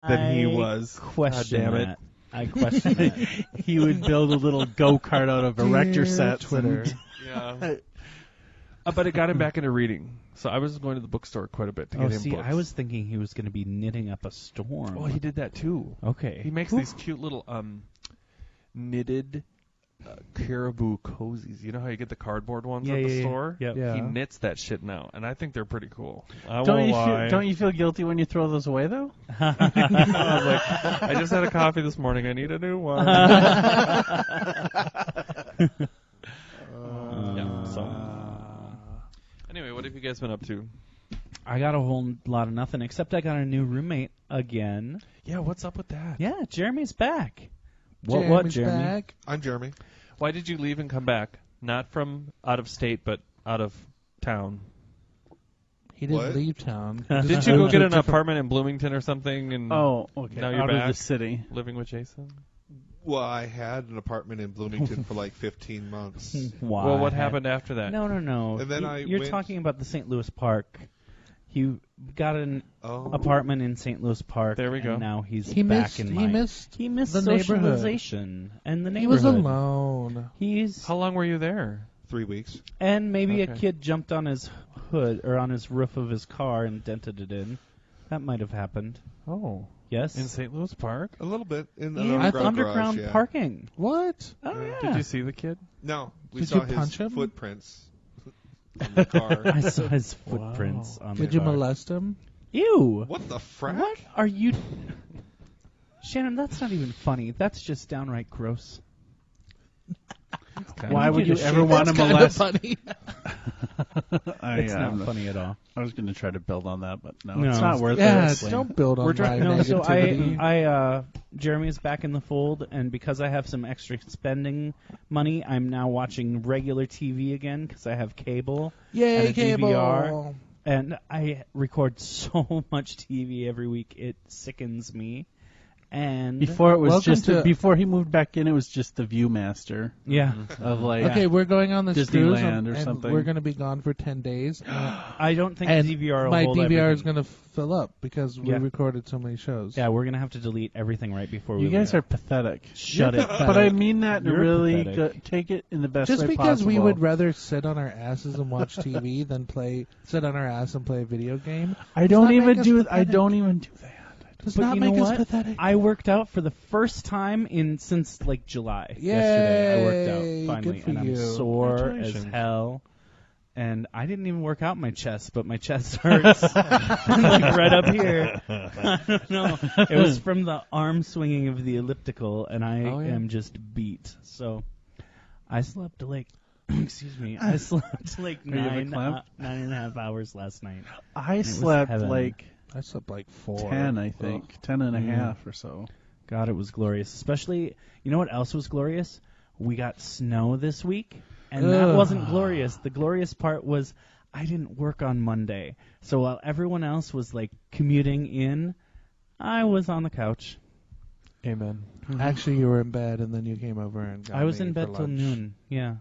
than he was. Question God damn it. that. I question that. He would build a little go-kart out of erector sets. Twitter. Yeah. But it got him back into reading. So I was going to the bookstore quite a bit to get him books. I was thinking he was going to be knitting up a storm. Well, he did that too. Okay. He makes these cute little knitted caribou cozies. You know how you get the cardboard ones at the store? Yep. Yeah. He knits that shit now, and I think they're pretty cool. I Don't won't you lie. don't you feel guilty when you throw those away though? I was like, I just had a coffee this morning. I need a new one. Anyway, what have you guys been up to? I got a whole lot of nothing, except I got a new roommate again. Yeah, what's up with that? Yeah, Jeremy's back. What, Jeremy's Jeremy? back. I'm Jeremy. Why did you leave and come back? Not from out of state, but out of town. He didn't What? leave town. Did you go get an apartment in Bloomington or something? And Oh, okay. Now you're out back? of the city. living with Jason? Well, I had an apartment in Bloomington for like 15 months. Why? Well, what happened after that? No. And then You're went- talking about the St. Louis Park. He got an Oh. apartment in St. Louis Park. There we go. And now he's He back missed. in He my... missed. He missed the neighborhood. socialization and the He neighborhood. was alone. He's How long were you there? 3 weeks. and maybe a Okay. kid jumped on his hood or on his roof of his car and dented it in. That might have happened. Oh. Yes. In St. Louis Park? A little bit in in an underground garage, yeah. parking. What? Oh yeah. Did you see the kid? No, we Did saw you punch his him? footprints on the car. I saw his footprints on Did the you car. molest him? Ew. What the frack? What are you... Shannon, that's not even funny. That's just downright gross. Why would you to ever shave want to That's kinda molest? funny. It's not funny at all. I was going to try to build on that, but no, No. it's not worth Yeah, it. don't build on We're my trying- No, so negativity. Jeremy is back in the fold, and because I have some extra spending money, I'm now watching regular TV again because I have cable. Yay, and a cable. DVR. And I record so much TV every week, it sickens me. And Before it was Welcome just to- before he moved back in, it was just the Viewmaster yeah, of like. Okay, we're going on this cruise, Disneyland or and something. we're going to be gone for 10 days. I don't think and the DVR will my hold DVR is everything. going to fill up because we Yeah. recorded so many shows. Yeah, we're gonna have to delete everything right before You we guys leave. are pathetic. Shut it. But I mean that You're really. pathetic. Take it in the best Just way because possible. we would rather sit on our asses and watch TV than sit on our ass and play a video game. I don't not even make us do. I pathetic. don't even do that. Does But not you know make us what? pathetic. I worked out for the first time since like July. Yay! Yesterday I worked Good out finally, for and I'm you. sore as Congratulations. hell. And I didn't even work out my chest, but my chest hurts like right up here. I don't know. It was from the arm swinging of the elliptical, and I am just beat. So I slept like, excuse me, I slept like Are you having a clamp? 9.5 hours last night. I was slept heaven. like I slept like 4. 10, I think. 10 and a half or so. God, it was glorious. Especially, you know what else was glorious? We got snow this week, and that Ugh. wasn't glorious. The glorious part was I didn't work on Monday. So while everyone else was, like, commuting in, I was on the couch. Amen. Actually, you were in bed, and then you came over and got I was me in for bed till lunch. noon. Yeah.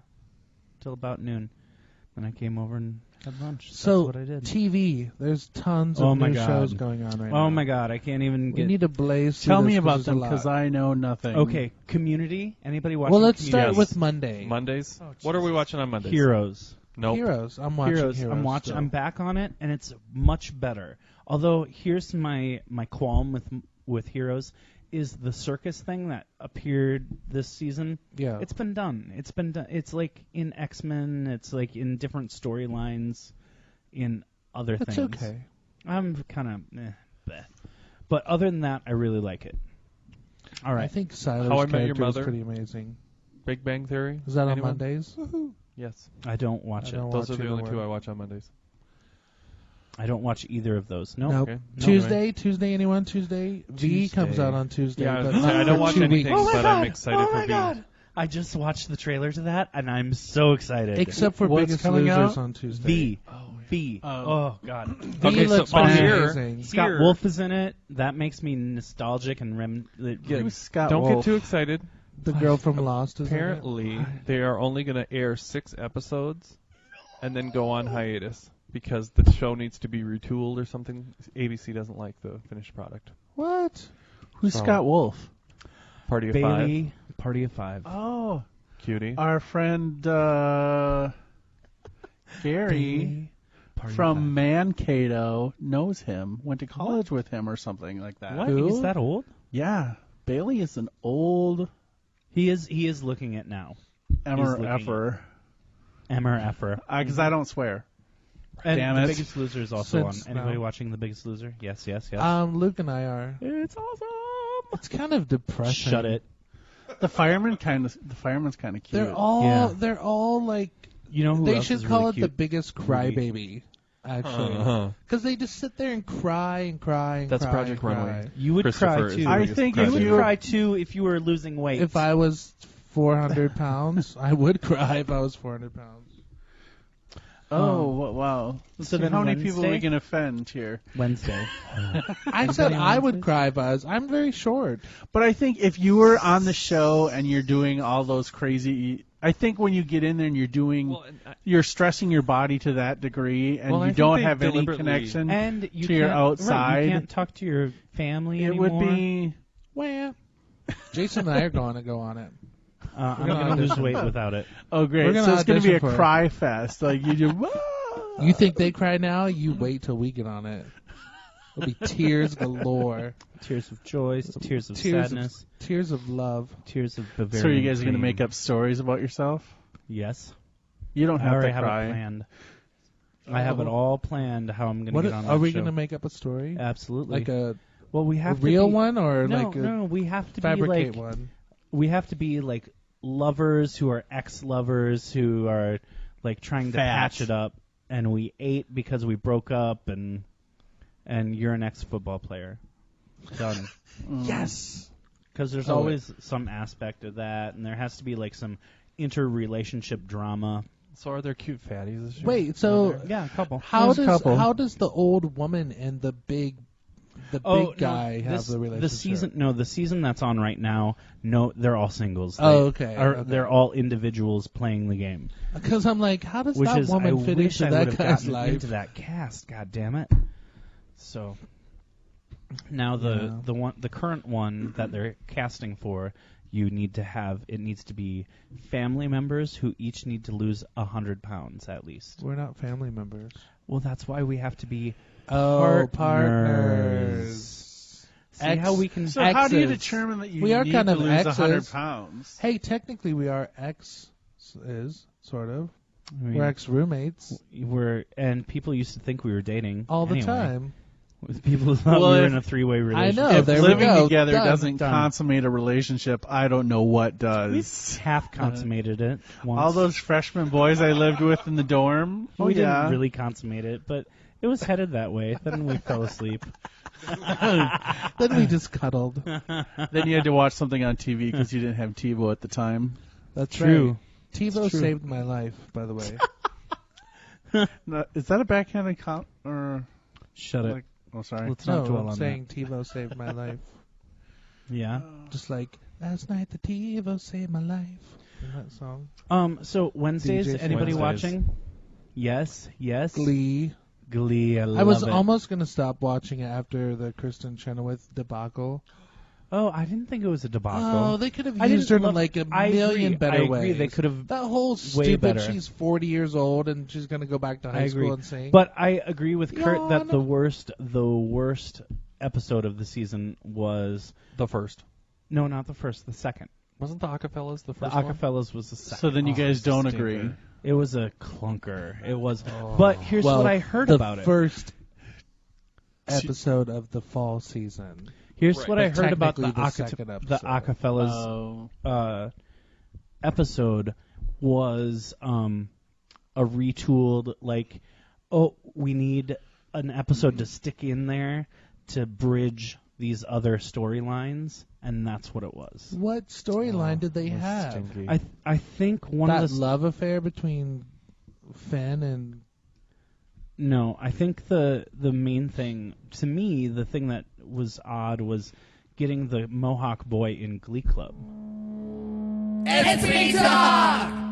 Till about noon. Then I came over and had lunch. So, That's what I did. TV, there's tons Oh of my new God. shows going on right now. Oh, my God. I can't even We get... need to blaze through Tell this me 'cause about there's a them lot. because I know nothing. Okay, Community. Anybody watching Well, let's start Community? with Monday. Mondays? Oh, What are we watching on Mondays? Heroes. Nope. Heroes. I'm watching Heroes. I'm watching. still. I'm back on it, and it's much better. Although here's my qualm with Heroes is the circus thing that appeared this season. Yeah. It's been done. It's been done. It's like in X-Men. It's like in different storylines. In other That's things. okay. I'm kind of bleh. But other than that, I really like it. All right. I think Siler's How I Met Your character is Mother. pretty amazing. Big Bang Theory? Is that on Anyone? Mondays? Yes. I don't watch I it. don't Those watch are the only either two one. I watch on Mondays. I don't watch either of those. No. Nope. Okay. Tuesday, anyone? Tuesday? V comes out on Tuesday. Yeah, I was but gonna say, not I don't for watch 2 anything. weeks. But I'm excited for V. I just watched the trailer to that, and I'm so excited. Except for What's Biggest coming Losers out? on Tuesday. V. V. Oh. Oh, God. V Okay, so looks but pretty here- amazing. Scott Here- Wolf is in it. That makes me nostalgic and Who's Scott Don't Wolf? get too excited. The girl from Lost is in it. Apparently, they are only going to air 6 episodes and then go on hiatus. because the show needs to be retooled or something. ABC doesn't like the finished product. What? Who's So- Scott Wolf? Party of Bailey, Party of Five. Oh, 5. Cutie. our friend Gary Bailey, Party of from Five. Mankato knows him. Went to college with him or something like that. What? Who? He's that old? Yeah, Bailey is an old He is looking it now. Emmer looking effer. Emmer effer. Because I don't swear. And Damn The it. Biggest Loser is also Since on. Anybody now. watching The Biggest Loser? Yes, yes, yes. Luke and I are. It's awesome. It's kind of depressing. Shut it. The fireman's kind of cute. They're all like. You know who They else should is call really it cute? the biggest crybaby. Actually, Uh-huh. because they just sit there and cry and cry and That's cry Project and cry. Runway. You would Christopher cry is too. the I biggest think You if would crybaby. you- cry too if you were losing weight. If I was 400 pounds, I would cry if I was 400 pounds. Wow. Let's So see then how many people we Wednesday? can offend here. Wednesday. I said I would cry, Buzz. I'm very short. But I think if you were on the show and you're doing all those crazy, I think when you get in there and you're doing, you're stressing your body to that degree, and Well, I you think don't they have any deliberately- connection And you to your can't- outside. Right, you can't talk to your family It anymore. would be. Well, Jason and I are going to go on it. I'm gonna going to lose audition. weight without it. Oh, We're great! gonna So it's going to be a audition for it. cry fest. Like you do. You think they cry now? You wait till we get on it. It'll be tears galore. Tears of joy, tears of Tears of- sadness, Tears of love. tears of Bavarian So you guys are going to cream. make up stories about yourself? Yes. You don't I have already to have cry. it planned. I have it all planned how I'm going to What get on that are we show. going to make up a story? Absolutely. Like a well, we have real to be, one or no, like a no, we have to be fabricate like one? we have to be like lovers who are ex-lovers who are like trying to Fat. patch it up, and we ate because we broke up, and you're an ex-football player. Done. Yes. Because there's Oh, always some aspect of that, and there has to be like some interrelationship drama. So are there cute fatties this year? Wait, so Yeah, a couple. how There's a couple. does the old woman and the big guy have the relationship? The season that's on right now. No, they're all singles. Oh, okay, okay. They're all individuals playing the game. Because I'm like, how does Which that is, I woman fit wish into I that would have guy's gotten life? into that cast. God damn it! So now Yeah. the current one that they're casting for, you need to have it needs to be family members who each need to lose 100 pounds at least. We're not family members. Well, that's why we have to be Oh, partners. See Ex- how we can. So how do you Exes. determine that you We are need kind to of lose exes. 100 pounds? Hey, technically we are sort of. I mean, We're ex-roommates and people used to think we were dating all the anyway. time. People thought Well, we were if- in a three-way relationship. know. If there we living go. together Done. doesn't Done. consummate a relationship, I don't know what does. We've half consummated it. Once. All those freshman boys I lived with in the dorm. Oh, we yeah. didn't really consummate it, but it was headed that way. Then we fell asleep. Then we just cuddled. Then you had to watch something on TV because you didn't have TiVo at the time. That's True. right. TiVo true. saved my life, by the way. No, is that a backhanded comment? Or Shut it. like, oh, sorry. Let's not No, dwell I'm on saying TiVo saved my life. that. Yeah. Just like last night, the TiVo saved my life. In that song. So Wednesdays. DJ Anybody Wednesdays. watching? Yes. Yes. Glee. Glee. I I was love it. almost gonna stop watching it after the Kristen Chenoweth debacle. Oh, I didn't think it was a debacle. Oh, they could have I used her didn't in love- like a I million agree. better I agree. ways. They could have. That whole way stupid. better. She's 40 years old and she's gonna go back to I high agree. school and sing. But I agree with Kurt that Yawn. the worst episode of the season was The first. no, not the first, the second. Wasn't the Acapellas the The first one? Acapellas was the second. So then you guys don't stinker. agree. It was a clunker. It was. But here's well, what I heard the about it. first episode of the fall season. Here's Right. what I But heard about the technically the second the episode. Acafellas Oh. episode was a retooled like, oh, we need an episode to stick in there to bridge these other storylines, and that's what it was. What storyline did they That's have? stinky. I think one That of the love affair between Finn and no, I think the main thing to me, the thing that was odd was getting the Mohawk boy in Glee Club. It's pizza!